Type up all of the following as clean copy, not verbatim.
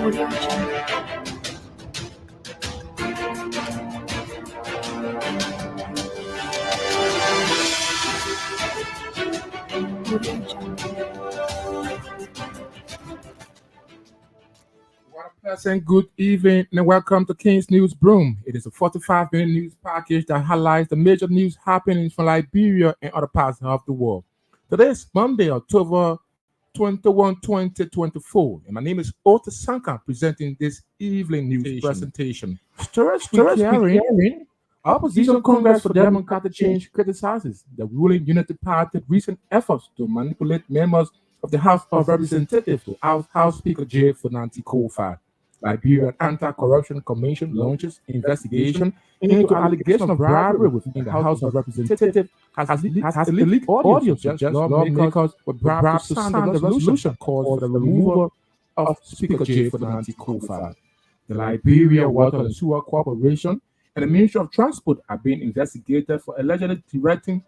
Audio Jungle. Audio Jungle. What a pleasant good evening and welcome to King's News BROOM. It is a 45-minute news package that highlights the major news happenings from Liberia and other parts of the world. Today is Monday, October 21, 2024, and my name is Oties Sankan presenting this evening news presentation. Storage hearing. Opposition Congress for Democratic Change criticizes the ruling Unity Party's recent efforts to manipulate members of the House of Representatives to oust House Speaker J. Fonanti Kofa. Liberian Anti-Corruption Commission launches investigation into allegations of bribery within the House of Representatives has leaked audio suggests lawmakers were bribed to sign the resolution calls for the removal of Speaker J. Fonanti Kofa. The Liberia Water and Sewer Corporation and the Ministry of Transport are being investigated for allegedly directing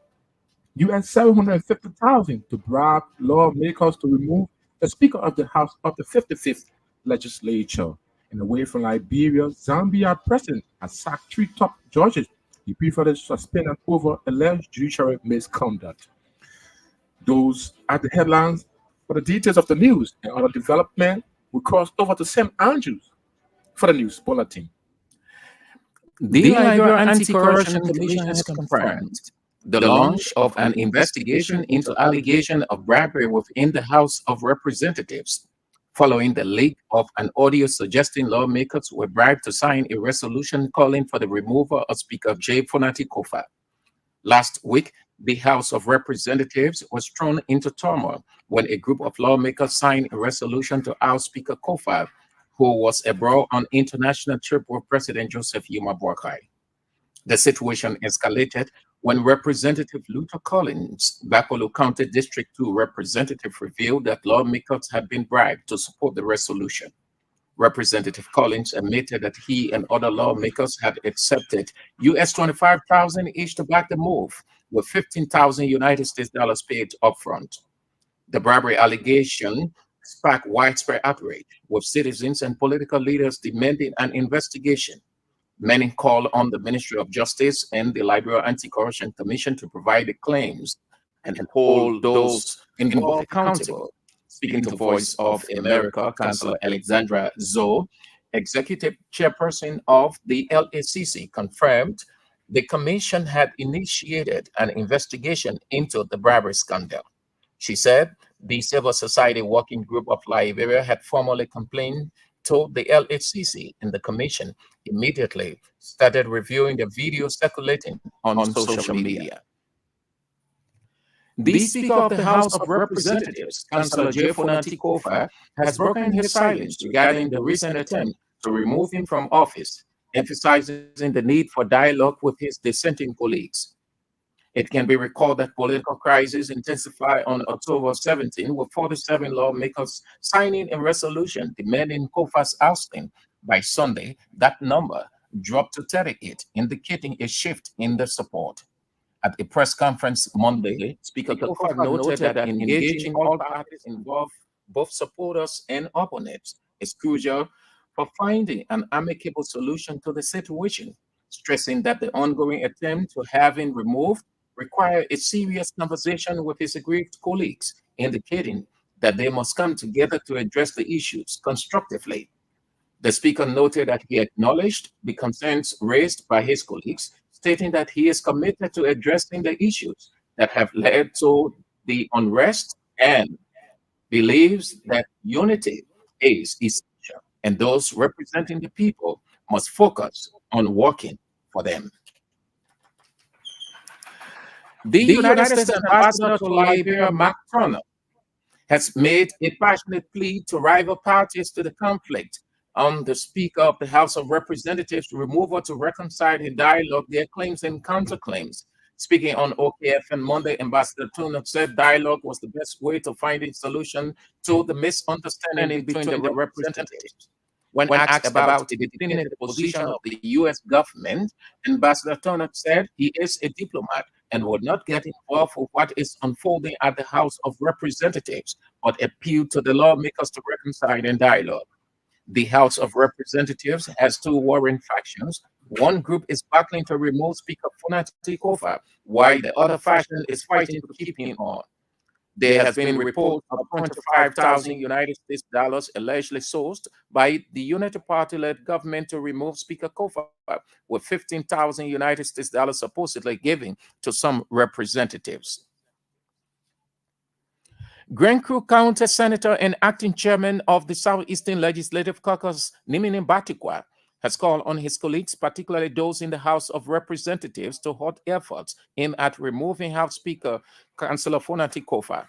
US $750,000 to bribe lawmakers to remove the Speaker of the House of the 55th Legislature. And away from Liberia, Zambia president has sacked 3 top judges he previously suspended over alleged judiciary misconduct. Those are the headlines. For the details of the news and other development, we cross over to St. Andrews for the news bulletin. The Liberia Anti-Corruption Commission has confirmed the launch of an investigation into allegation of bribery within the House of Representatives, following the leak of an audio suggesting lawmakers were bribed to sign a resolution calling for the removal of Speaker J. Fonanti Kofa. Last week, the House of Representatives was thrown into turmoil when a group of lawmakers signed a resolution to oust Speaker Kofa, who was abroad on international trip with President Joseph Yuma Boakai. The situation escalated when Representative Luther Collins, Bakolo County District 2 representative, revealed that lawmakers had been bribed to support the resolution. Representative Collins admitted that he and other lawmakers had accepted US $25,000 each to back the move, with $15,000 United States dollars paid upfront. The bribery allegation sparked widespread outrage, with citizens and political leaders demanding an investigation. Many call on the Ministry of Justice and the Liberia Anti-Corruption Commission to provide the claims and hold those involved accountable. Speaking to Voice of America, Councillor Alexandra Zoe, Executive Chairperson of the LACC, confirmed the commission had initiated an investigation into the bribery scandal. She said the Civil Society Working Group of Liberia had formally complained to the LHCC, and the commission immediately started reviewing the video circulating on social media. The Speaker of the House of Representatives, Councillor J. Fonanti Kofa, has broken his silence regarding the recent attempt to remove him from office, emphasizing the need for dialogue with his dissenting colleagues. It can be recalled that political crises intensified on October 17, with 47 lawmakers signing a resolution demanding Kofa's ousting. By Sunday, that number dropped to 38, indicating a shift in the support. At a press conference Monday, Speaker Kofa noted that engaging all parties involved, both supporters and opponents, is crucial for finding an amicable solution to the situation, stressing that the ongoing attempt to have him removed require a serious conversation with his aggrieved colleagues, indicating that they must come together to address the issues constructively. The Speaker noted that he acknowledged the concerns raised by his colleagues, stating that he is committed to addressing the issues that have led to the unrest and believes that unity is essential, and those representing the people must focus on working for them. The United States Ambassador to Liberia, Mark Turner, has made a passionate plea to rival parties to the conflict on the Speaker of the House of Representatives to remove or to reconcile in dialogue their claims and counterclaims. Speaking on OKF on Monday, Ambassador Turner said dialogue was the best way to find a solution to the misunderstanding between the representatives. When asked about the definitive position of the U.S. government, Ambassador Turner said he is a diplomat and would not get involved with what is unfolding at the House of Representatives, but appealed to the lawmakers to reconcile and dialogue. The House of Representatives has two warring factions. One group is battling to remove Speaker Funati Kofa, while the other faction is fighting to keep him on. There has been reports of 25,000 United States dollars allegedly sourced by the Unity Party-led government to remove Speaker Kofa, with 15,000 United States dollars supposedly given to some representatives. Grand Crew County Senator and acting chairman of the Southeastern Legislative Caucus, Nimini Batikwa, has called on his colleagues, particularly those in the House of Representatives, to halt efforts aimed at removing House Speaker Councillor Funati Kofa.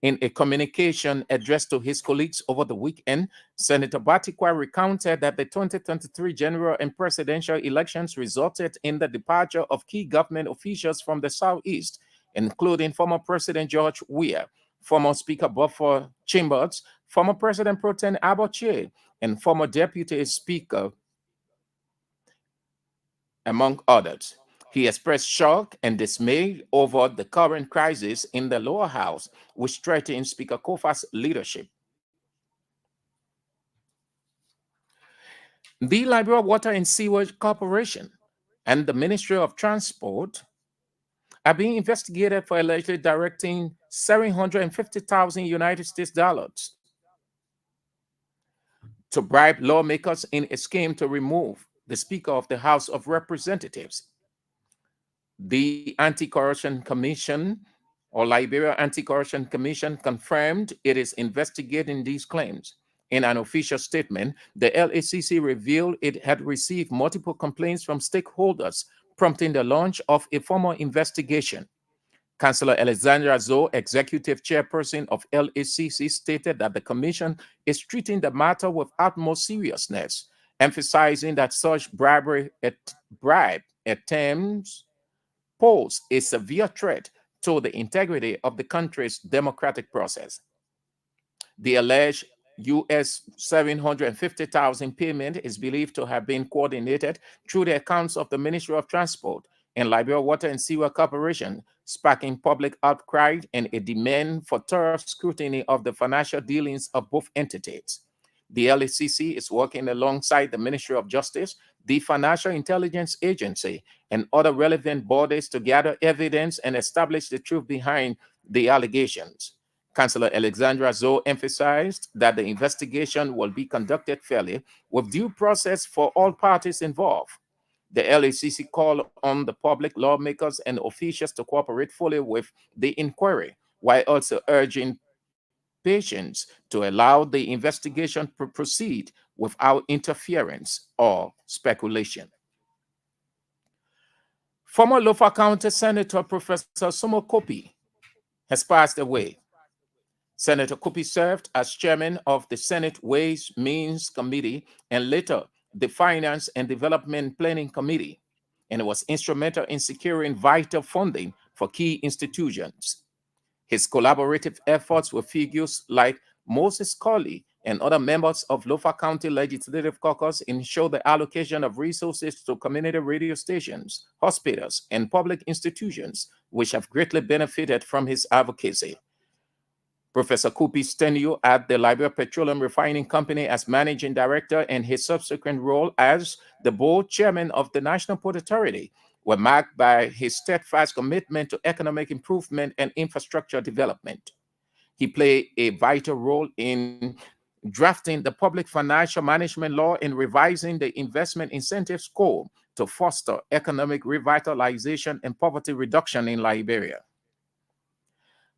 In a communication addressed to his colleagues over the weekend, Senator Batikwa recounted that the 2023 general and presidential elections resulted in the departure of key government officials from the Southeast, including former President George Weah, former Speaker Buffer Chambers, former President Pro Tem Abache, and former Deputy Speaker, among others. He expressed shock and dismay over the current crisis in the lower house, which threatens Speaker Kofa's leadership. The Liberia Water and Sewage Corporation and the Ministry of Transport are being investigated for allegedly directing 750,000 United States dollars to bribe lawmakers in a scheme to remove the Speaker of the House of Representatives. The Anti-Corruption Commission, or Liberia Anti-Corruption Commission, confirmed it is investigating these claims. In an official statement, the LACC revealed it had received multiple complaints from stakeholders, prompting the launch of a formal investigation. Councillor Alexandra Zoe, executive chairperson of LACC, stated that the commission is treating the matter with utmost seriousness, emphasizing that such bribe attempts pose a severe threat to the integrity of the country's democratic process. The alleged US 750,000 payment is believed to have been coordinated through the accounts of the Ministry of Transport and Liberia Water and Sewer Corporation, sparking public outcry and a demand for thorough scrutiny of the financial dealings of both entities. The LACC is working alongside the Ministry of Justice, the Financial Intelligence Agency, and other relevant bodies to gather evidence and establish the truth behind the allegations. Councillor Alexandra Zoe emphasized that the investigation will be conducted fairly with due process for all parties involved. The LACC called on the public, lawmakers, and officials to cooperate fully with the inquiry, while also urging patience to allow the investigation to proceed without interference or speculation. Former Lofa County Senator Professor Sumo Kopi has passed away. Senator Kopi served as chairman of the Senate Ways Means Committee and later the Finance and Development Planning Committee, and was instrumental in securing vital funding for key institutions. His collaborative efforts with figures like Moses Colley and other members of Lofa County Legislative Caucus ensure the allocation of resources to community radio stations, hospitals, and public institutions, which have greatly benefited from his advocacy. Professor Kupi's tenure at the Liberia Petroleum Refining Company as managing director and his subsequent role as the board chairman of the National Port Authority were marked by his steadfast commitment to economic improvement and infrastructure development. He played a vital role in drafting the Public Financial Management Law and revising the Investment Incentives Code to foster economic revitalization and poverty reduction in Liberia.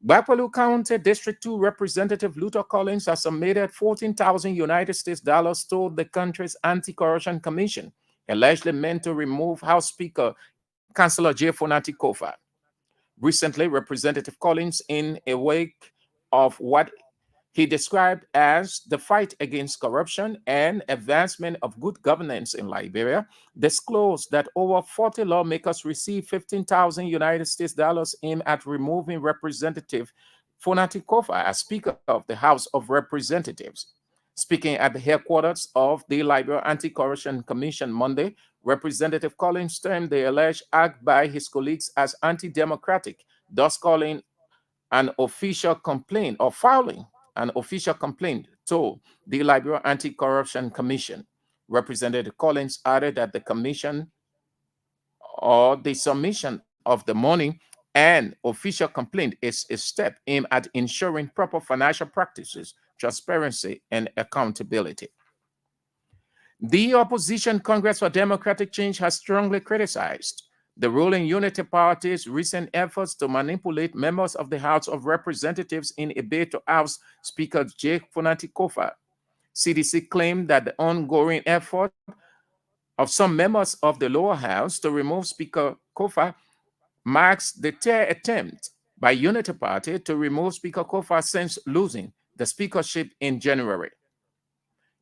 Bapalu County District 2 Representative Luther Collins has submitted 14,000 United States dollars to the country's Anti-Corruption Commission, allegedly meant to remove House Speaker Councillor J. Funati Kofa. Recently, Representative Collins, in a wake of what he described as the fight against corruption and advancement of good governance in Liberia, disclosed that over 40 lawmakers received 15,000 United States dollars aimed at removing Representative Funati Kofa as Speaker of the House of Representatives. Speaking at the headquarters of the Liberia Anti-Corruption Commission Monday, Representative Collins termed the alleged act by his colleagues as anti-democratic, thus calling an official complaint or filing an official complaint to the Liberia Anti-Corruption Commission. Representative Collins added that the commission or the submission of the money and official complaint is a step aimed at ensuring proper financial practices, transparency, and accountability. The opposition Congress for Democratic Change has strongly criticized the ruling Unity Party's recent efforts to manipulate members of the House of Representatives in a bid to oust Speaker Jake Funati-Kofa. CDC claimed that the ongoing effort of some members of the lower house to remove Speaker Kofa marks the third attempt by Unity Party to remove Speaker Kofa since losing the speakership in January.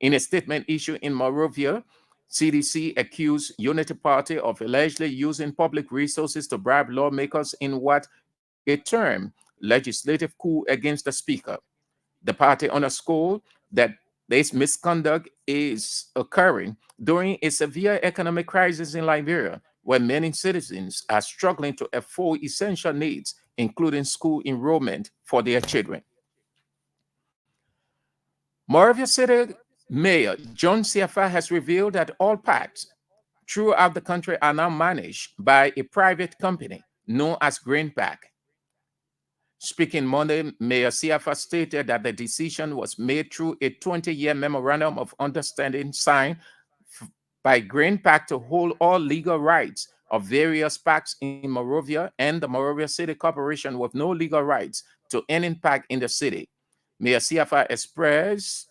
In a statement issued in Monrovia, CDC accused Unity Party of allegedly using public resources to bribe lawmakers in what it termed legislative coup against the speaker. The party underscored that this misconduct is occurring during a severe economic crisis in Liberia, where many citizens are struggling to afford essential needs, including school enrollment for their children. Monrovia City Mayor John Siafa has revealed that all parks throughout the country are now managed by a private company known as Green Park. Speaking Monday, Mayor Siafa stated that the decision was made through a 20-year memorandum of understanding signed by Green Park to hold all legal rights of various parks in Monrovia and the Monrovia City Corporation with no legal rights to any park in the city. Mayor Siafa expressed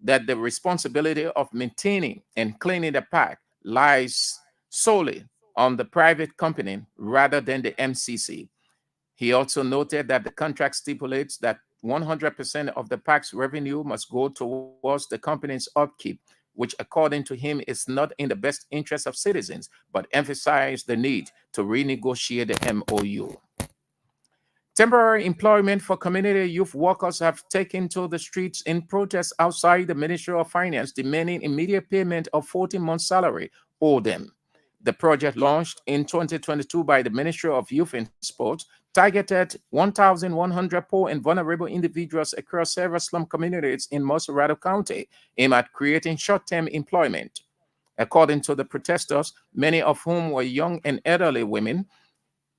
that the responsibility of maintaining and cleaning the park lies solely on the private company rather than the MCC. He also noted that the contract stipulates that 100% of the park's revenue must go towards the company's upkeep, which according to him is not in the best interest of citizens, but emphasized the need to renegotiate the MOU. Temporary employment for community youth workers have taken to the streets in protest outside the Ministry of Finance, demanding immediate payment of 14 months' salary owed them. The project, launched in 2022 by the Ministry of Youth and Sports, targeted 1,100 poor and vulnerable individuals across several slum communities in Moserado County, aimed at creating short-term employment. According to the protesters, many of whom were young and elderly women,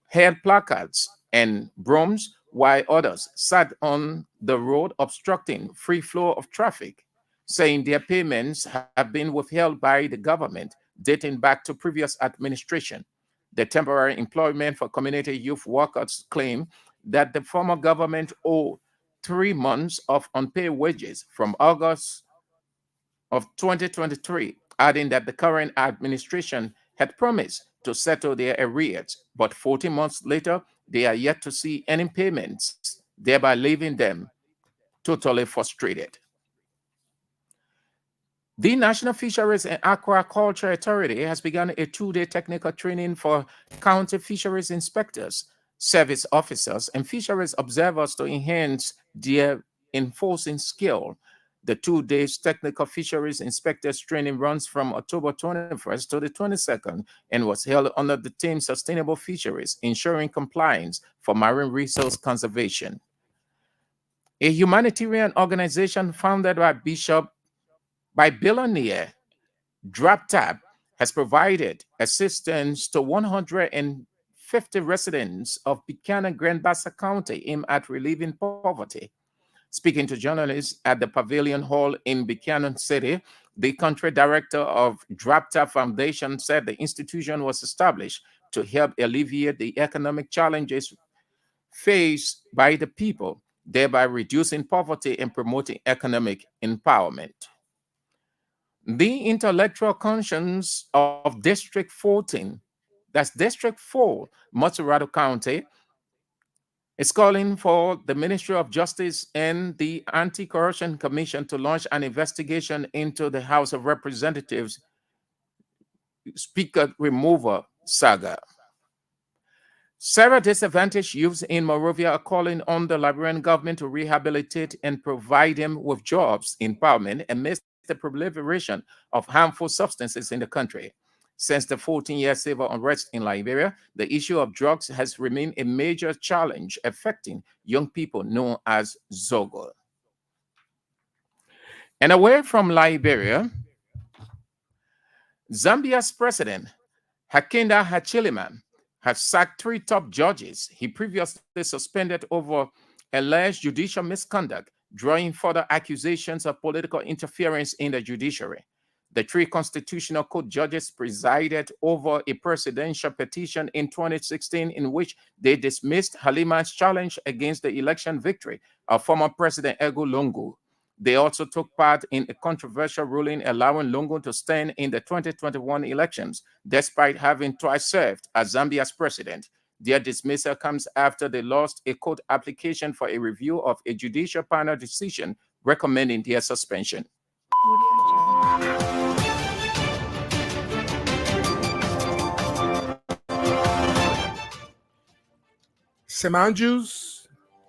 held placards and brooms, while others sat on the road obstructing free flow of traffic, saying their payments have been withheld by the government dating back to previous administration. The temporary employment for community youth workers claim that the former government owed 3 months of unpaid wages from August of 2023, adding that the current administration had promised to settle their arrears, but 14 months later, they are yet to see any payments, thereby leaving them totally frustrated. The National Fisheries and Aquaculture Authority has begun a 2-day technical training for county fisheries inspectors, service officers, and fisheries observers to enhance their enforcing skill. The 2 days technical fisheries inspectors training runs from October 21st to the 22nd and was held under the theme Sustainable Fisheries, Ensuring Compliance for Marine Resource Conservation. A humanitarian organization founded by billionaire Drop Tap has provided assistance to 150 residents of Buchanan Grand Bassa County aimed at relieving poverty. Speaking to journalists at the Pavilion Hall in Buchanan City, the country director of Drop Tap Foundation said the institution was established to help alleviate the economic challenges faced by the people, thereby reducing poverty and promoting economic empowerment. The intellectual conscience of District 14, that's District 4, Moserado County, is calling for the Ministry of Justice and the Anti-Corruption Commission to launch an investigation into the House of Representatives Speaker removal saga. Several disadvantaged youths in Monrovia are calling on the Liberian government to rehabilitate and provide them with jobs, empowerment, amidst the proliferation of harmful substances in the country. Since the 14-year civil unrest in Liberia, the issue of drugs has remained a major challenge affecting young people known as Zogo. And away from Liberia, Zambia's president, Hakainde Hichilema, has sacked 3 top judges he previously suspended over alleged judicial misconduct, drawing further accusations of political interference in the judiciary. The 3 constitutional court judges presided over a presidential petition in 2016 in which they dismissed Halima's challenge against the election victory of former President Ego Lungu. They also took part in a controversial ruling allowing Lungu to stand in the 2021 elections, despite having twice served as Zambia's president. Their dismissal comes after they lost a court application for a review of a judicial panel decision recommending their suspension. Semanjus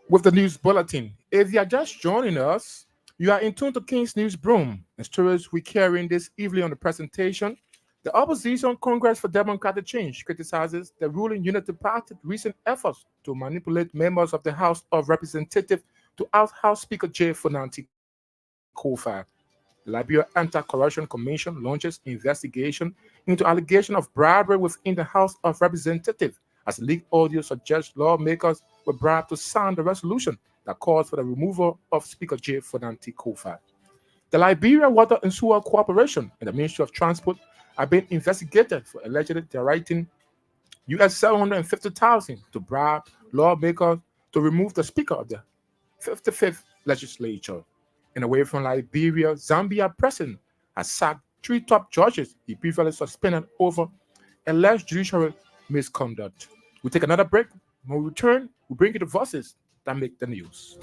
with the news bulletin. If you are just joining us, you are in tune to King's News Broom. The stories we carrying this evening on the presentation. The Opposition Congress for Democratic Change criticizes the ruling Unity Party's recent efforts to manipulate members of the House of Representatives to oust House Speaker J. Fonanti Kofa. The Liberia Anti-Corruption Commission launches investigation into allegation of bribery within the House of Representatives as leaked audio suggests lawmakers were bribed to sign the resolution that calls for the removal of Speaker J. Fonanti Kofa. The Liberia Water and Sewer Corporation and the Ministry of Transport are being investigated for allegedly directing US $750,000 to bribe lawmakers to remove the Speaker of the 55th Legislature. And away from Liberia, Zambia president has sacked 3 top judges he previously suspended over alleged judicial misconduct. We'll take another break. When we return, we'll bring you the voices that make the news.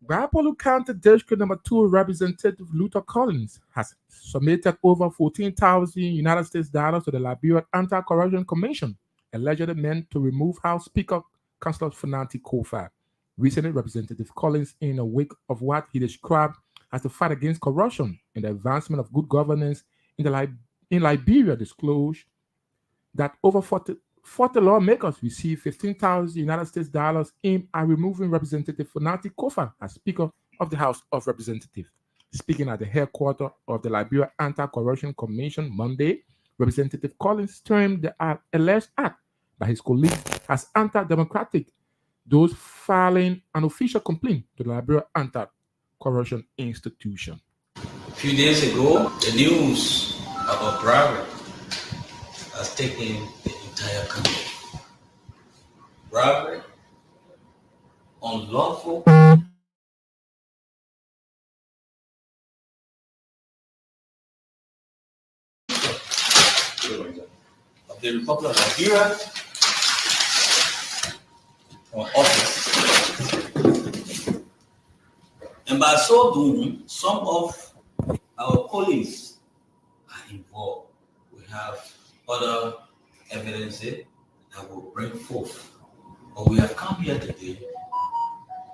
Bapolu County District Number 2 Representative Luther Collins has submitted over $14,000 to the Liberia Anti-Corruption Commission, allegedly meant to remove House Speaker Councillor Fonanti Kofa. Recently, Representative Collins, in a wake of what he described as the fight against corruption and the advancement of good governance in Liberia, disclosed that over 40 lawmakers received $15,000 aimed at removing Representative Fonanti Kofa as Speaker of the House of Representatives. Speaking at the headquarters of the Liberia Anti-Corruption Commission Monday, Representative Collins termed the alleged act by his colleagues as anti-democratic, those filing an official complaint to the Liberia Anti-Corruption Institution. A few days ago, the news about bribery has taken the entire country. Bribery, unlawful of the Republic of Liberia or Oties. And by so doing, some of our colleagues are involved. We have other evidence that will bring forth. But we have come here today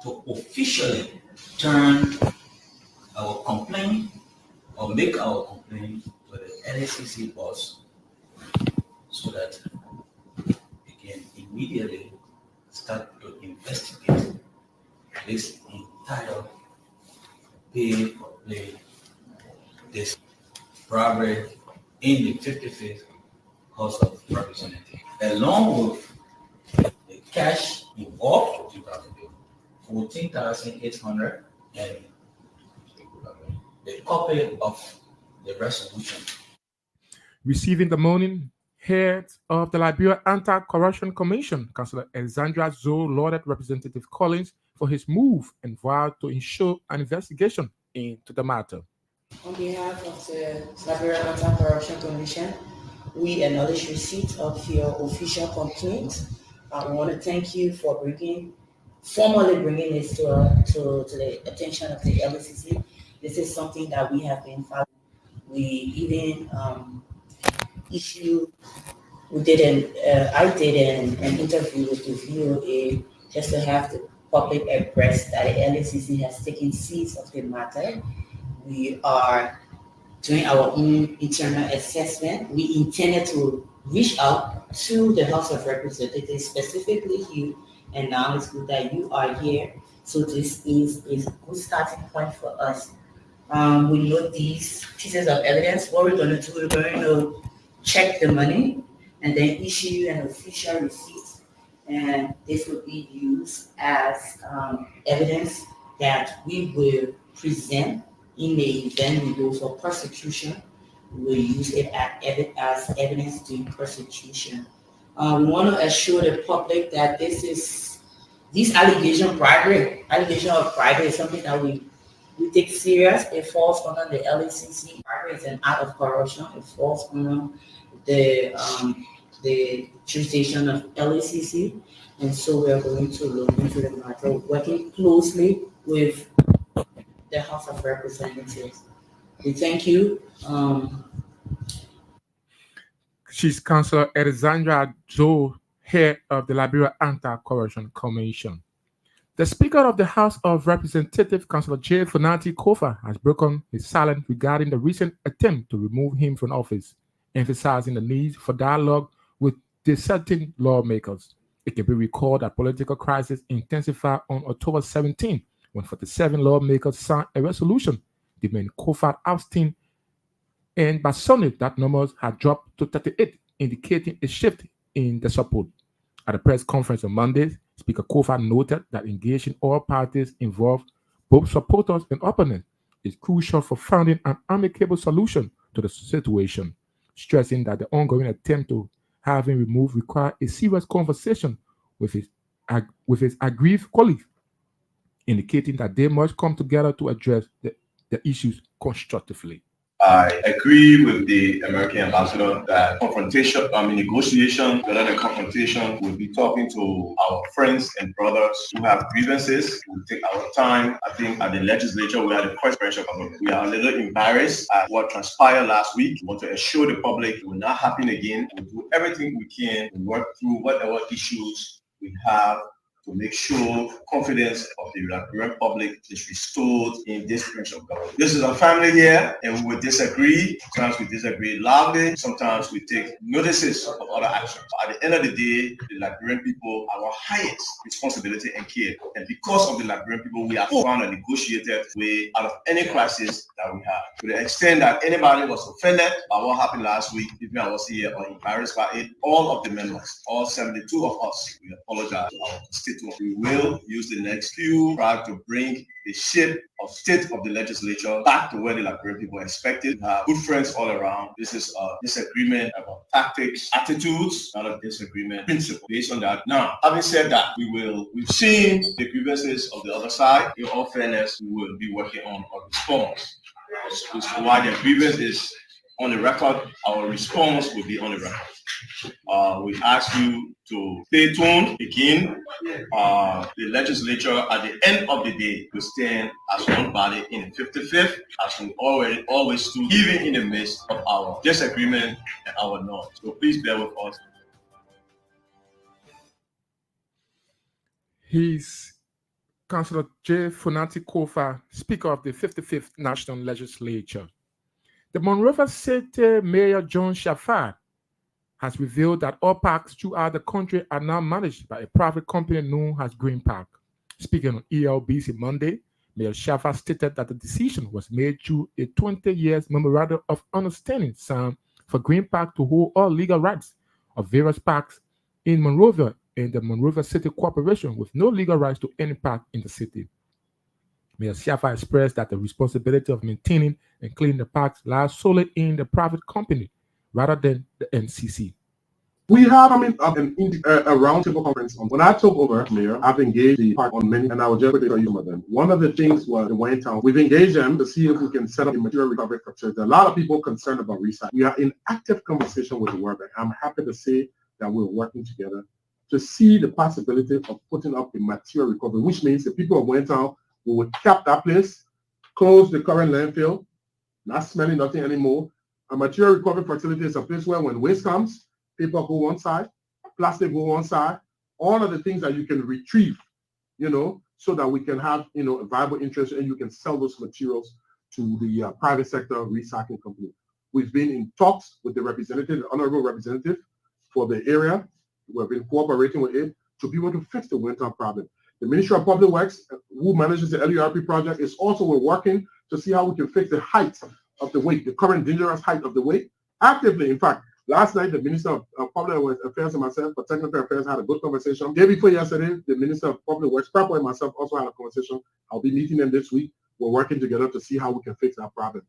to officially turn our complaint or make our complaint to the NSCC boss so that we can immediately start to investigate this entire pay for play, this bribery in the 55th House of Representatives, along with the cash involved, $14,800, and the copy of the resolution. Receiving the morning, head of the Liberia Anti-Corruption Commission, Councillor Alexandra Zoe lauded Representative Collins for his move and vowed to ensure an investigation into the matter. On behalf of the Liberia Anti-Corruption Commission, we acknowledge receipt of your official complaint. We want to thank you for formally bringing this to the attention of the LCC. This is something that we have been following. We even issue I did an interview with the VOA just to have the public abreast that the LACC has taken seized of the matter. We are doing our own internal assessment. We intended to reach out to the House of Representatives, specifically you, and now it's good that you are here. So this is a good starting point for us. We know these pieces of evidence. What we're going to do, we're going to check the money and then issue an official receipt. And this will be used as evidence that we will present in the event we go for prosecution. We will use it as evidence during prosecution. We want to assure the public that this allegation of bribery is something that we take serious. It falls under the LACC. Bribery is an act of corruption. It falls under the jurisdiction of LACC, and so we are going to look into the matter, working closely with the House of Representatives. We thank you. She's Councillor Alexandra Joe, head of the Liberia Anti-Corruption Commission. The Speaker of the House of Representatives, Councillor J. Funati Kofa, has broken his silence regarding the recent attempt to remove him from office, emphasizing the need for dialogue with dissenting lawmakers. It can be recalled that political crisis intensified on October 17, when 47 lawmakers signed a resolution demanding Kofa ousting, and by Sunday, that number had dropped to 38, indicating a shift in the support. At a press conference on Monday, Speaker Kofa noted that engaging all parties involved, both supporters and opponents, is crucial for finding an amicable solution to the situation, stressing that the ongoing attempt to have him removed requires a serious conversation with his aggrieved colleagues, indicating that they must come together to address the issues constructively. I agree with the American ambassador that confrontation, negotiation rather than confrontation, we'll be talking to our friends and brothers who have grievances. We'll take our time. I think at the legislature, we are the first branch of government. We are a little embarrassed at what transpired last week. We want to assure the public it will not happen again. We'll do everything we can to work through whatever issues we have to make sure confidence of the Liberian public is restored in this branch of government. This is a family here, and we will disagree. Sometimes we disagree loudly. Sometimes we take notices of other actions. But at the end of the day, the Liberian people are our highest responsibility and care. And because of the Liberian people, we have found a negotiated way out of any crisis that we have. To the extent that anybody was offended by what happened last week, even I was here or embarrassed by it, all of the members, all 72 of us, we apologize to our state. We will use the next few try to bring the shape of state of the legislature back to where the Liberian people expected. We have good friends all around. This is a disagreement about tactics, attitudes, not a disagreement principle. Based on that, now having said that, we've seen the grievances of the other side. In all fairness, we will be working on a response. Why the grievance is on the record, our response will be on the record. We ask you to stay tuned. Again, the legislature at the end of the day will stand as one body in the 55th, as we always do, even in the midst of our disagreement and our noise. So please bear with us. He's Councillor J. Funati Kofa, Speaker of the 55th National Legislature. The Monrovia City Mayor John Shafar has revealed that all parks throughout the country are now managed by a private company known as Green Park. Speaking on ELBC Monday, Mayor Shafar stated that the decision was made through a 20-year memorandum of understanding signed for Green Park to hold all legal rights of various parks in Monrovia and the Monrovia City Corporation with no legal rights to any park in the city. Mayor Shafar expressed that the responsibility of maintaining and cleaning the parks lies solely in the private company rather than the NCC. We have, a roundtable conference. When I took over, Mayor, I've engaged the park on many, and I will just quickly tell you some of them. One of the things was the Wayne Town. We've engaged them to see if we can set up a material recovery structure. There's a lot of people concerned about recycling. We are in active conversation with the World Bank. I'm happy to say that we're working together to see the possibility of putting up a material recovery, which means the people of Wayne Town will cap that place, close the current landfill, not smelling nothing anymore. A material recovery facility is a place where when waste comes, paper go one side, plastic go one side, all of the things that you can retrieve, so that we can have, a viable interest and you can sell those materials to the private sector recycling company. We've been in talks with the representative, the honorable representative for the area. We've been cooperating with it to be able to fix the winter problem. The Ministry of Public Works, who manages the LURP project, is also working to see how we can fix the height of the weight, the current dangerous height of the weight, actively. In fact, last night, the Minister of Public Affairs and myself, for Technical Affairs, had a good conversation. Day before yesterday, the Minister of Public Works, Prapo, and myself also had a conversation. I'll be meeting them this week. We're working together to see how we can fix that problem.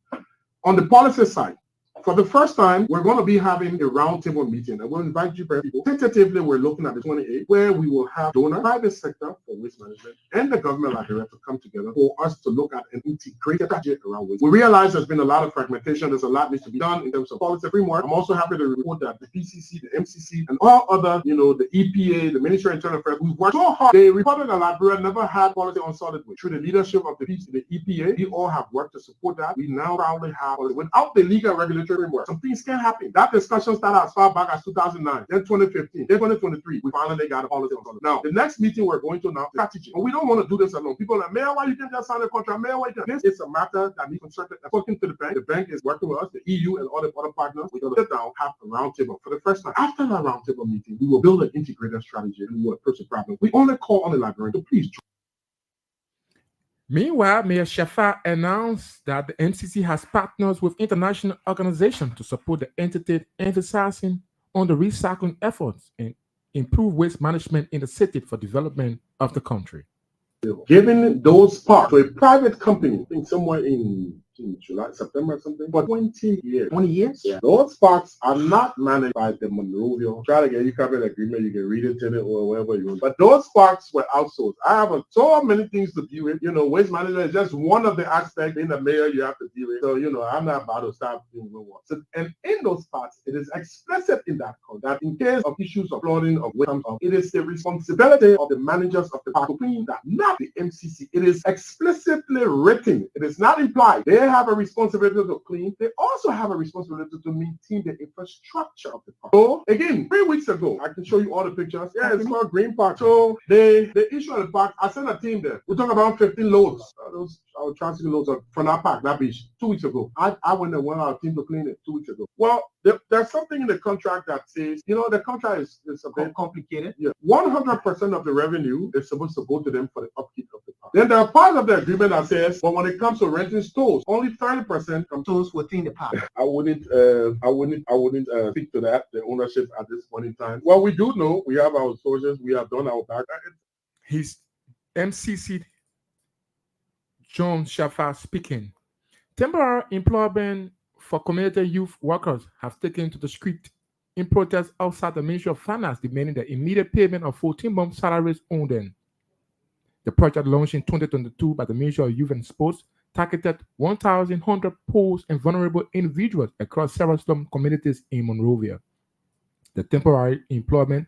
On the policy side, for the first time, we're going to be having a roundtable meeting. And we'll invite you people. Tentatively, we're looking at the 28th, where we will have donor, private sector for waste management, and the government Liberia to come together for us to look at an integrated strategy around waste. We realize there's been a lot of fragmentation. There's a lot needs to be done in terms of policy framework. I'm also happy to report that the PCC, the MCC, and all other, the EPA, the Ministry of Internal Affairs, we've worked so hard. They reported that Liberia never had policy on solid waste. Through the leadership of the EPA, we all have worked to support that. We now proudly have, without the legal regulatory framework, some things can happen. That discussion started as far back as 2009, then 2015, then 2023. We finally got a policy on solid. Now, the next meeting we're going to now, strategy. And we don't want to do this alone. People are like, Mayor, why you can't just sign a contract? Mayor, why you can't? This is a matter that needs constructed. Talking to the bank. The bank is working with us, the EU and all the other partners. We're going to sit down, have a roundtable. For the first time, after that roundtable meeting, we will build an integrated strategy and we will approach the problem. We only call on the librarian to please join. Meanwhile, Mayor Shefa announced that the MCC has partners with international organizations to support the entity, emphasizing on the recycling efforts and improve waste management in the city for development of the country. Giving those parts to a private company, I think somewhere in July, September or something, for 20 years. 20 years? Yeah. Those parks are not managed by the Monrovia. Try to get you copy the agreement, you can read it in it or wherever you want. But those parks were outsourced. I have so many things to deal with. Waste management is just one of the aspects in the mayor you have to deal with. So, I'm not about to start doing what. So, and in those parts, it is explicit in that code that in case of issues of flooding, of waste, it is the responsibility of the managers of the park to clean that, not the MCC. It is explicitly written. It is not implied. They have a responsibility to clean. They also have a responsibility to maintain the infrastructure of the park. So again, 3 weeks ago, I can show you all the pictures. Yeah, it's called Green Park. So the issue of the park, I sent a team there. We talk about 15 loads. Our transit loads from that park, that beach, 2 weeks ago. I went and went our team to clean it 2 weeks ago. Well, there's something in the contract that says, the contract is a bit complicated. Yeah. 100% of the revenue is supposed to go to them for the upkeep of the park. Then there are parts of the agreement that says, but when it comes to renting stores, only 30% from stores within the park. I wouldn't speak to that, the ownership at this point in time. Well, we do know we have our sources, we have done our back. His MCC John Shafa speaking. Temporary employment for community youth workers have taken to the street in protest outside the Ministry of Finance, demanding the immediate payment of 14-month salaries owed them. The project launched in 2022 by the Ministry of Youth and Sports targeted 1,100 poor and vulnerable individuals across several slum communities in Monrovia. The temporary employment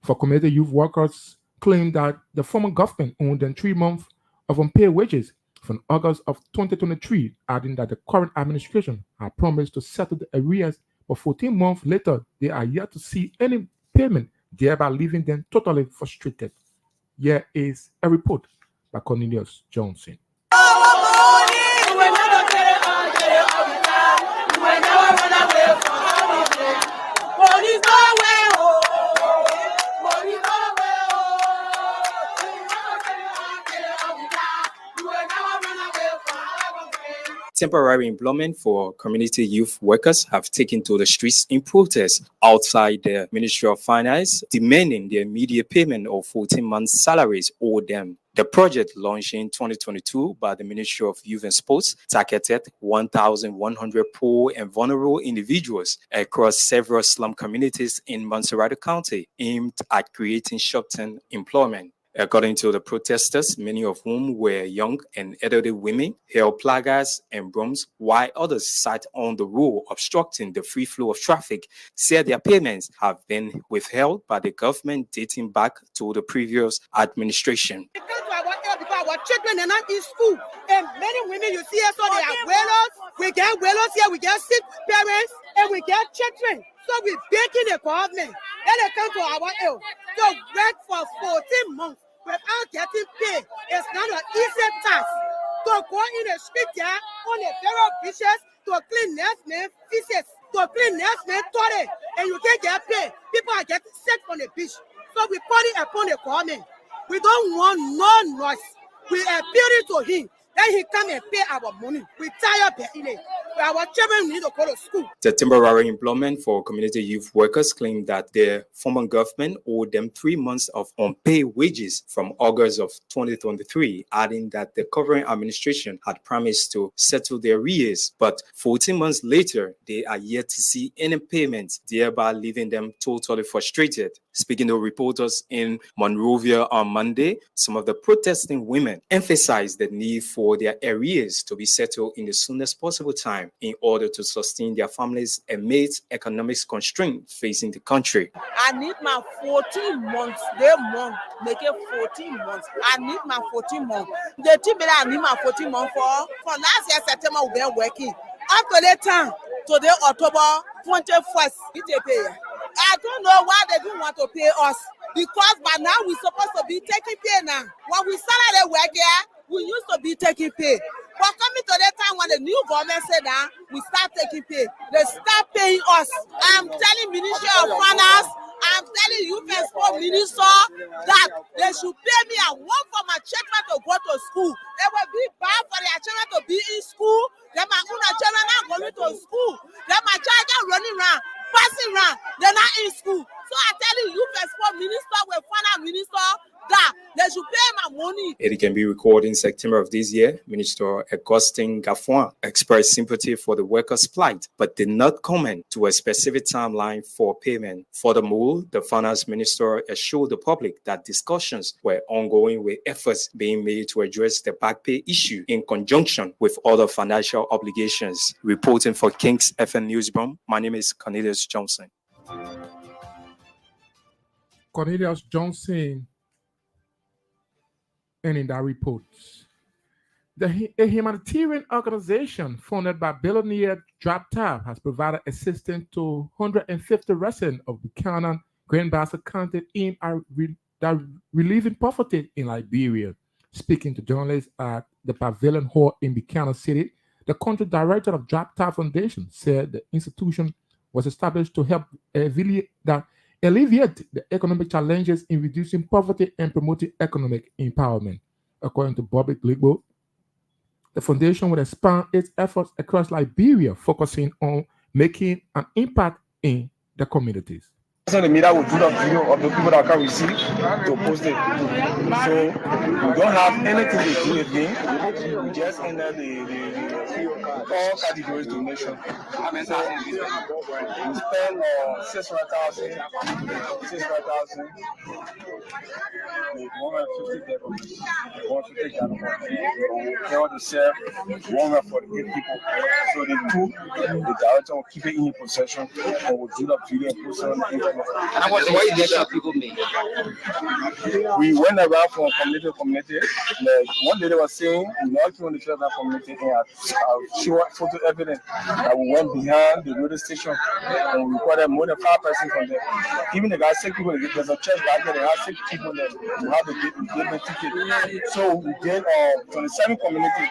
for community youth workers claimed that the former government owed them 3 months of unpaid wages from August of 2023, adding that the current administration had promised to settle the arrears, but 14 months later, they are yet to see any payment, thereby leaving them totally frustrated. Here is a report by Cornelius Johnson. Temporary employment for community youth workers have taken to the streets in protest outside the Ministry of Finance, demanding the immediate payment of 14 months' salaries owed them. The project, launched in 2022 by the Ministry of Youth and Sports, targeted 1,100 poor and vulnerable individuals across several slum communities in Montserrat County, aimed at creating short-term employment. According to the protesters, many of whom were young and elderly women, held placards and brooms, while others sat on the road obstructing the free flow of traffic, said their payments have been withheld by the government dating back to the previous administration. Our children are not in school, and many women you see us, so they are widows. We get widows here, we get sick parents, and we get children. So we begging the government, let it come to our help. To work for 14 months without getting paid. It's not an easy task. To go in the street there on the federal beaches to clean nestmen feces, to clean nestmen toilet, and you can't get paid. People are getting sick on the beach. So we call it upon the government. We don't want no noise. We appeal to him. Then he come and pay our money. We tired paying it. Our children need to go to school. The temporary employment for community youth workers claim that their former government owed them 3 months of unpaid wages from August of 2023, adding that the current administration had promised to settle their arrears. But 14 months later, they are yet to see any payments, thereby leaving them totally frustrated. Speaking to reporters in Monrovia on Monday, some of the protesting women emphasized the need for their arrears to be settled in the soonest possible time in order to sustain their families amidst economic constraints facing the country. I need my 14 months. They month, make it 14 months. I need my 14 months. The team that I need my 14 months for last year September we been working. Up to that time, today October 21st, it pay. I don't know why they don't want to pay us, because by now we're supposed to be taking pay now. When we started work here, we used to be taking pay. But coming to that time when the new government said that, we start taking pay. They start paying us. I'm telling Ministry of Finance, I'm telling Youth and Sport Minister that they should pay me. I want for my children to go to school. It will be bad for their children to be in school. Then my own children are going to school. Then my children running around, passing around. They're not in school. So I tell you, Youth and Sport Minister with Finance Minister that they should pay my money. It can be recorded in September of this year. Minister Augustin Gaffouin expressed sympathy for the workers' plight, but did not comment to a specific timeline for payment. Furthermore, the finance minister assured the public that discussions were ongoing with efforts being made to address the back pay issue in conjunction with other financial obligations. Reporting for King's FM Newsroom, my name is Cornelius Johnson. Cornelius Johnson. And in that report, a humanitarian organization funded by billionaire Drop Top has provided assistance to 150 residents of Buchanan, Grand Bassa County in relieving poverty in Liberia. Speaking to journalists at the Pavilion Hall in Buchanan City, the country director of Drop Top Foundation said the institution was established to help alleviate the economic challenges in reducing poverty and promoting economic empowerment. According to Bobby Gligbo, the foundation will expand its efforts across Liberia, focusing on making an impact in the communities. So the media will do the video of the people that can receive to post it. So we don't have anything to do again. We just enter all categories donation. So we spend 600,000, 150 we want to serve 148 people. So the director will keep it in possession and will do the video and post it on the internet. And what additional people made? We went around from community to community. Like one day they were saying, we now came on the field of that community and I show photo evidence that we went behind the radio station and we recorded more than 5 persons from there. Even the guys, 6 people, there's a church back there, they have 6 people there. We have to give them ticket. So we did 27 communities.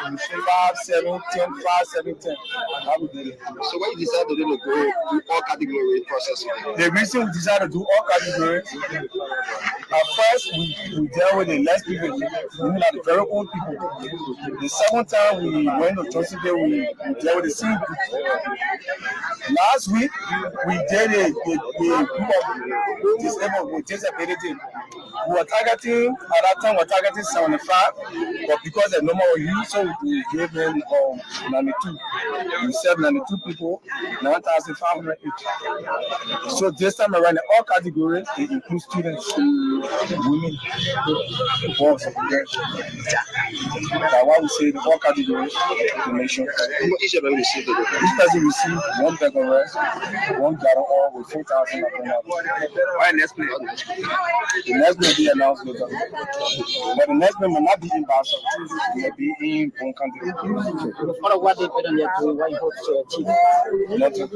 5, 7, 10, 5, 7, 10. How we did it. So why you decided to do all category process? The reason we decided to do all categories, at first we dealt with the less people, we mean like the very old people. The second time we went to Johnsonville, we dealt with the same group. Last week we did a group of disabled with disability. We were targeting, at that time we were targeting 75, but because the number of youth, so we gave them 92. We served 92 people, 9,500 each. So this time around, in all categories, it includes students, women, boys, girls. That's why we say in all categories, donation. Each person received 1 bag of rice, 1 gallon oil with 4,000. Why next place? The next place already announced later. But the next one will not be in Basel. It will be in BROOM County. What they put on their crew, what you hope to achieve? Nothing.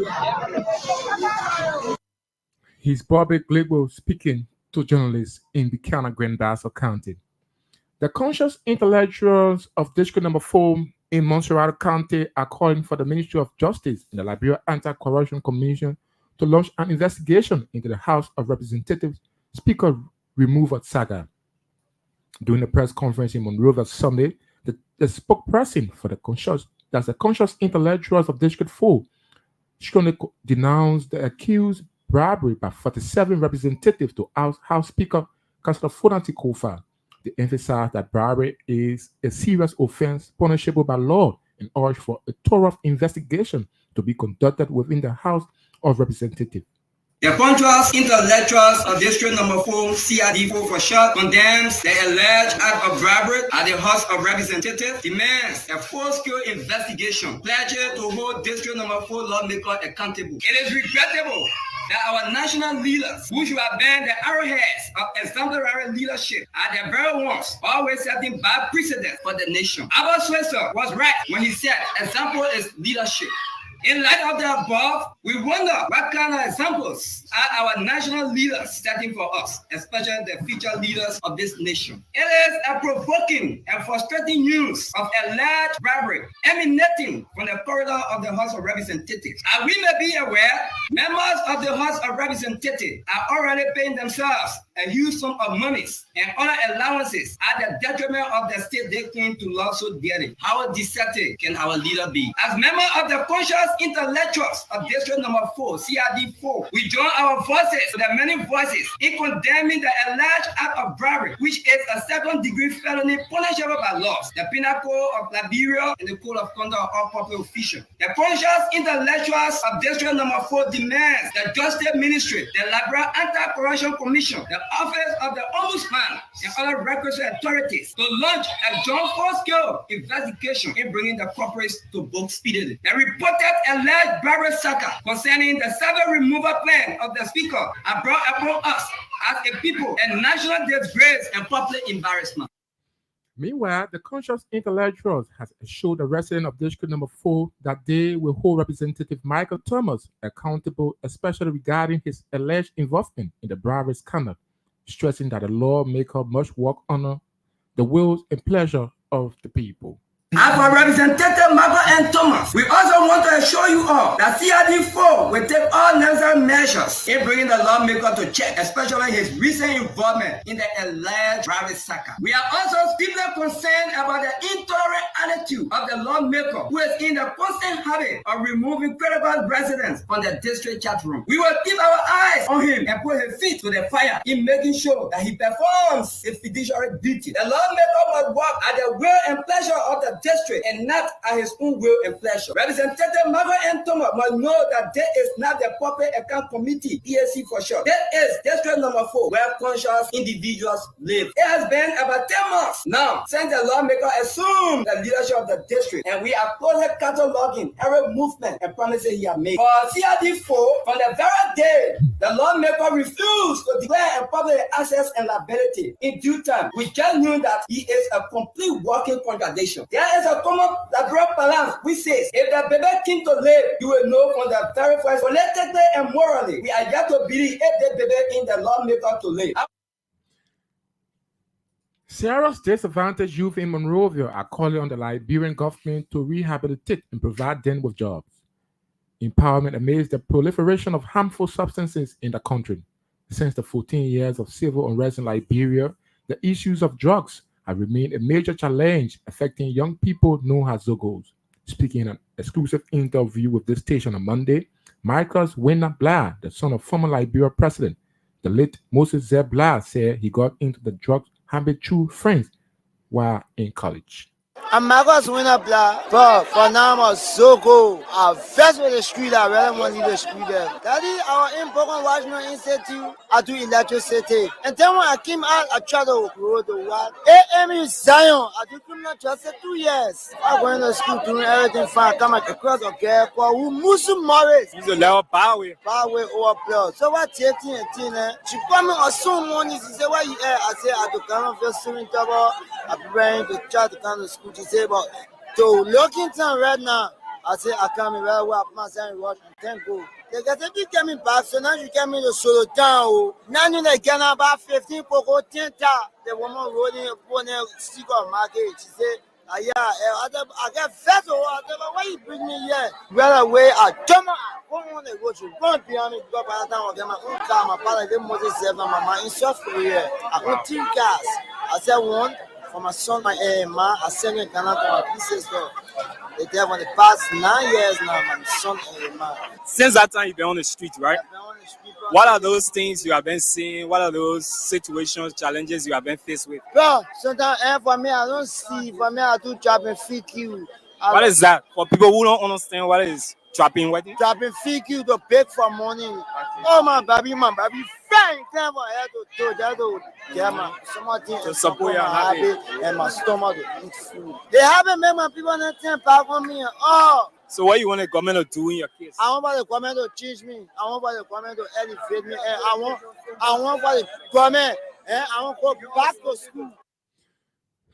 He's Bobby Glebo speaking to journalists in Buchanan, Grandasser County. The conscious intellectuals of District Number 4 in Montserrat County are calling for the Ministry of Justice and the Liberia Anti-Corruption Commission to launch an investigation into the House of Representatives Speaker removal saga. During a press conference in Monrovia Sunday, the spokesperson for the conscious intellectuals of District 4 strongly denounced the accused bribery by 47 representatives to House Speaker Councillor Fonanti Kofa. They emphasized that bribery is a serious offense punishable by law and urged for a thorough investigation to be conducted within the House of Representatives. The conscious intellectuals of District Number 4, CRD4 for short, condemns the alleged act of bribery at the House of Representatives, demands a full-scale investigation, pledges to hold District Number 4 lawmakers accountable. It is regrettable that our national leaders, who should have been the arrowheads of exemplary leadership, are the very ones always setting bad precedents for the nation. Albert Schweitzer was right when he said, example is leadership. In light of the above, we wonder what kind of examples are our national leaders setting for us, especially the future leaders of this nation. It is a provoking and frustrating news of alleged bribery emanating from the corridor of the House of Representatives. As we may be aware, members of the House of Representatives are already paying themselves a huge sum of monies and other allowances at the detriment of the state they claim to love so dearly. How deceptive can our leader be? As members of the conscious intellectuals of District Number 4, CRD4, we join our voices to the many voices in condemning the alleged act of bribery, which is a second-degree felony punishable by laws, the Penal Code of Liberia and the Code of Conduct of all public officials. The conscious intellectuals of District Number 4 demands the Justice Ministry, the Liberia Anti-Corruption Commission, the Office of the Ombudsman, and other requisite authorities to launch a joint full-scale investigation in bringing the corporates to book speedily. The reported alleged bribery saga concerning the several removal plan of the speaker are brought upon us as a people a national disgrace and public embarrassment. Meanwhile, the conscious intellectuals has assured the resident of District Number 4 that they will hold Representative Michael Thomas accountable, especially regarding his alleged involvement in the bribery scandal, stressing that the lawmaker must work under the wills and pleasure of the people. As for Representative Michael N. Thomas, we also want to assure you all that CRD4 will take all necessary measures in bringing the lawmaker to check, especially his recent involvement in the alleged bribery saga. We are also deeply concerned about the intolerant attitude of the lawmaker who is in the constant habit of removing credible residents from the district chat room. We will keep our eyes on him and put his feet to the fire in making sure that he performs his fiduciary duty. The lawmaker must work at the will and pleasure of the district and not at his own will and pleasure. Representative Michael N. Thomas must know that there is not the Public Account Committee, PAC for short. There is District Number 4, where conscious individuals live. It has been about 10 months now since the lawmaker assumed the leadership of the district, and we are closely cataloging every movement and promises he has made. For CRD4, from the very day the lawmaker refused to declare a public access and liability in due time, we just knew that he is a complete walking contradiction. There is a common liberal balance which says, if the baby came to live, you will know from the very first, politically and morally, we are yet to believe if the baby in the lawmaker to live. Sarah's disadvantaged youth in Monrovia are calling on the Liberian government to rehabilitate and provide them with jobs. Empowerment amidst the proliferation of harmful substances in the country. Since the 14 years of civil unrest in Liberia, the issues of drugs have remained a major challenge affecting young people known as Zogos. Speaking in an exclusive interview with this station on Monday, Michael's Wena Blah, the son of former Liberia president, the late Moses Zebla, said he got into the drug habit through friends while in college. I'm Marcus Winner Black, but for now I'm so cool. I vest with the street, I really want to leave the street there. Daddy, our important Washington Institute, I do electricity. And then when I came out, I tried to grow the what? AMU Zion, I do criminal justice 2 years. I'm going to school doing everything fine. Come across a girl called Musu Morris. He's a level Byway. Byway over plus. So what 18 she called me on some money. She said, why you here? I said, I do come for swimming double. I'm preparing to try to come to school. She said, but to looking time right now, I said, I come in very well. I put myself in rush and can't go. They got to be coming back, so now you come in to solo town. Now you get about 15 cocoa 10 ta. The woman rolling upon a stick of market. She said, yeah, I got fed over. Why you bring me here? Right away, I don't want to go to run behind me. Go by the time I get my own car, my father gave Moses 7, my man in South Korea. I got 2 cars. I said one for my son, my man. I sent in Ghana to my pieces. They there for the past 9 years now, my son and man. Since that time, you've been on the street, right? What are those things you have been seeing? What are those situations, challenges you have been faced with? Bro, sometimes for me, I don't see. For me, I do trapping FQ. What is that? For people who don't understand, what is trapping wedding? Trapping FQ to beg for money. Oh, my baby, fine. Time for her to that to get my something to support your habit and my stomach to eat food. They haven't made my people nothing back on me. Oh. So what you want the government to do in your case? I want the government to change me. I want the government to elevate me. And I want for the government. And I want to go back to school.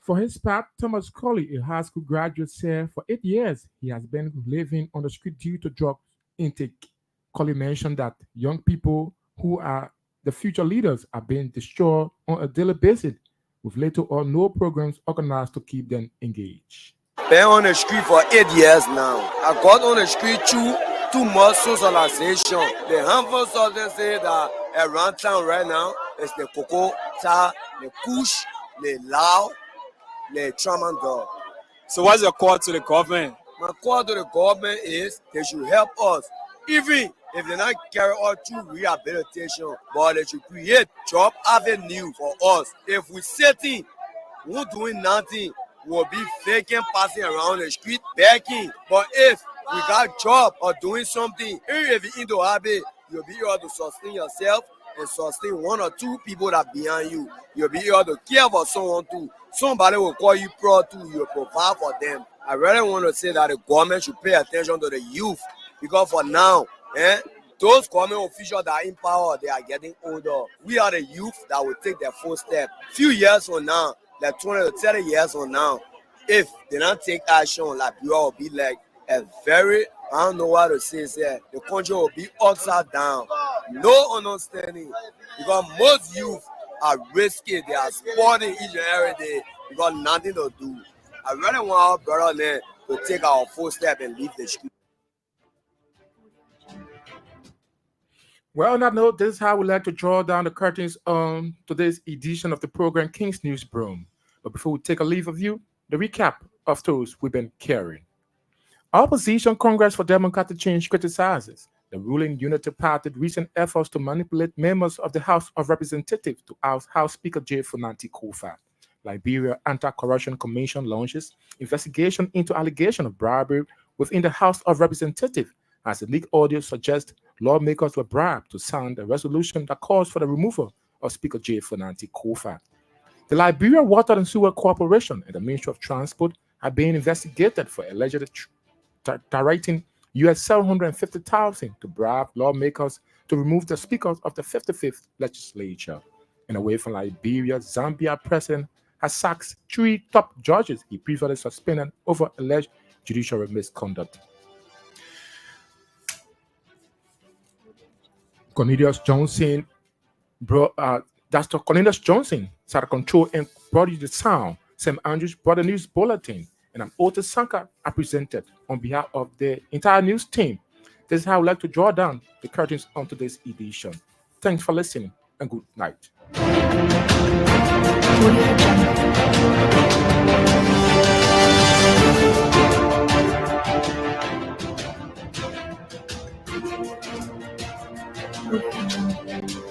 For his part, Thomas Colley, a high school graduate, said for 8 years he has been living on the street due to drug intake. Colley mentioned that young people who are the future leaders are being destroyed on a daily basis, with little or no programs organized to keep them engaged. Been on the street for 8 years now. I got on the street too much socialization. The harmful substances that around town right now is the cocoa, tar, the kush, the lao, the tramadol. So what's your call to the government? My call to the government is they should help us. Even if they not carry out through rehabilitation, but they should create job avenue for us. If we sitting, we doing nothing, we'll be faking, passing around the street, begging. But if we got job or doing something, even if you into habit, you'll be able to sustain yourself and sustain 1 or 2 people that behind you. You'll be able to care for someone too. Somebody will call you pro too, you'll provide for them. I really want to say that the government should pay attention to the youth, because for now, those government officials that are in power, they are getting older. We are the youth that will take their first step. Few years from now, like 20 to 30 years from now, if they don't take action, Liberia will be like a very, I don't know what to say, the country will be upside down. No understanding, because most youth are risky. They are sporting each and every day because nothing to do. I really want our brother there to take our first step and leave the street. Well, on that note, this is how we like to draw down the curtains on today's edition of the program King's News Broom. But before we take a leave of you, the recap of those we've been carrying. Opposition Congress for Democratic Change criticizes the ruling Unity Party's recent efforts to manipulate members of the House of Representatives to oust House Speaker J. Funanti Kofa. Liberia Anti-Corruption Commission launches investigation into allegation of bribery within the House of Representatives, as the leaked audio suggests lawmakers were bribed to sign a resolution that calls for the removal of Speaker J. Funanti Kofa. The Liberia Water and Sewer Corporation and the Ministry of Transport are being investigated for allegedly directing US $750,000 to bribe lawmakers to remove the speakers of the 55th legislature. And away from Liberia, Zambia president has sacked 3 top judges he previously suspended over alleged judicial misconduct. Cornelius Johnson, Dr. Cornelius Johnson sat control and brought you the sound. Sam Andrews brought the news bulletin, and I'm Otis Sankan are presented on behalf of the entire news team. This is how I would like to draw down the curtains on today's edition. Thanks for listening, and good night. Okay.